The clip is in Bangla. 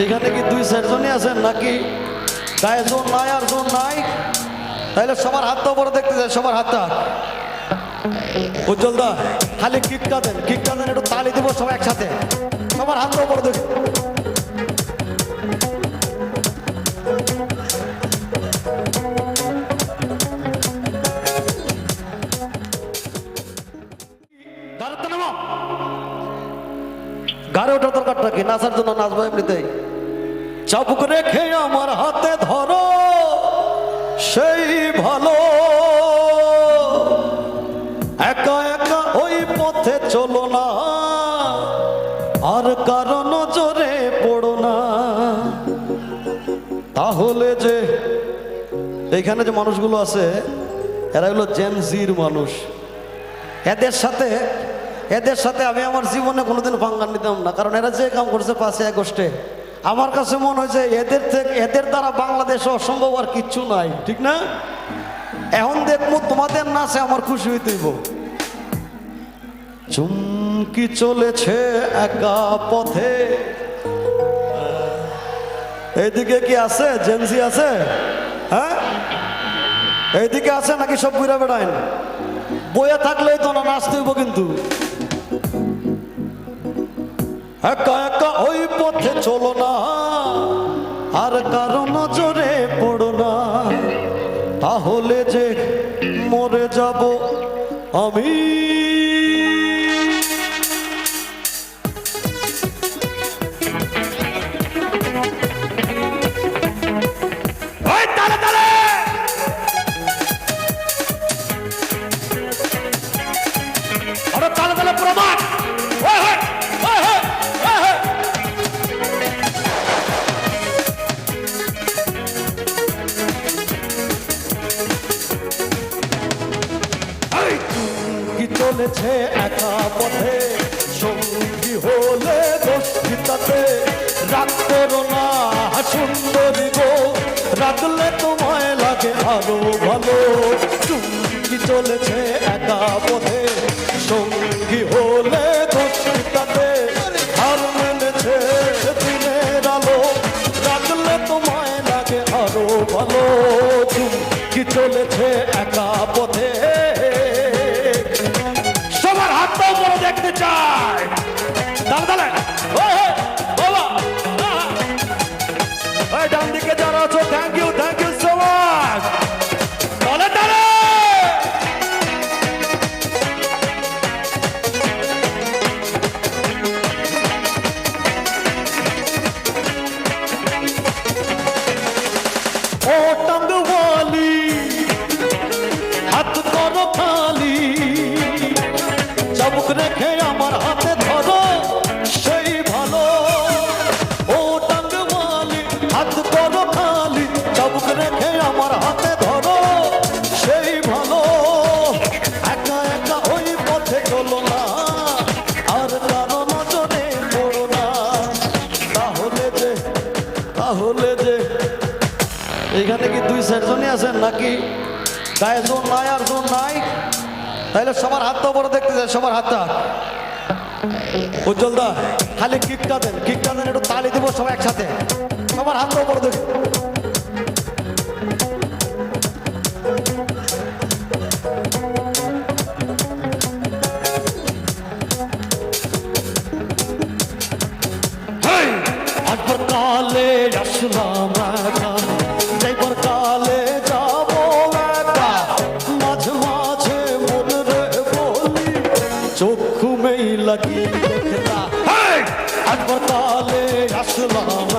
এখানে কি দুই চারজনই আছেন নাকি গায়ে জোর নাই আর জোর নাই? তাহলে সবার হাতটা উপরে দেখতে যায়, সবার হাতটা। উজ্জ্বল দা খালি কিকটা দেন, একটু তালি দিব সবাই একসাথে। সবার হাতটা উপরে দেখুন। গাড়ি ওঠার দরকারটা কি? নাচার জন্য নাচবো এমনিতেই। চাবুক রেখে আমার হাতে ধরো সেই ভালো, একা একা ওই পথে চলো না, আর কারো নজরে পড়ো না। তাহলে যে এইখানে যে মানুষগুলো আছে এরা হলো জেনজির মানুষ। এদের সাথে আমি আমার জীবনে কোনোদিন পাঙ্গা নিতাম না, কারণ এরা যে কাম করছে 5ই আগস্টে, আমার কাছে মনে হয়েছে এদের দ্বারা বাংলাদেশে অসম্ভব আর কিচ্ছু নাই, ঠিক না? এখন দেখবো তোমাদের নাচে আমার খুশি হইতেইব। চুমকি চলেছে একা পথে। এইদিকে কি আছে? জেনজি আছে? হ্যাঁ, এইদিকে আছে নাকি সব বুড়া বেড়াইন? বইয়ে থাকলেই তো না, নাচতে হইব কিন্তু। একা একা ওই পথে চলো না, আর কারো নজরে পড়ো না, তাহলে যে মরে যাব আমি। প্রমাণ চলেছে একা পথে, সঙ্গী হলে দোষিতাতে রাগ করো না সুন্দরী গো, রাখলে তোমায় লাগে আরো ভালো। চুমকি চলেছে একা পথে, সঙ্গী হলে দোষিতাতে হার মেনেছে দিনের আলো, রাখলে তোমায় লাগে আরো ভালো। চুমকি চলেছে একা পথে, সবার হাতটা উপরে দেখতে চাই। ডান দিকে যারা আছো, থ্যাংক ইউ সো মাচ। তাহলে তাহলে ও টাঙ্গওয়ালি হাত করো খালি, চাবুক রেখে আমার হাতে ধরো সেই ভালো। ও টাঙ্গওয়ালি হাত করো খালি, চাবুক রেখে আমার হাতে ধরো সেই ভালো। একা একা ওই পথে চলো না, আর কারো নজরে পড়ো না, তাহলে যে এখানে কি দুই চারজনই আছেন নাকি গায়ে জোর নাই আর জোর নাই? তাহলে সবার হাতটা উপরে দেখতে যায়, সবার হাতটা। উজ্জ্বল দা খালি কিকটা দেন, একটু তালি দিব সবাই একসাথে। সবার হাতটা উপরে দেখুন। একবার কালে আসলাম একা, যাইবার কালে যাবো একা, মাঝে মাঝে মনে রে বলি চক্ষু মেই লাগি দেখতা। একবার কালে আসলাম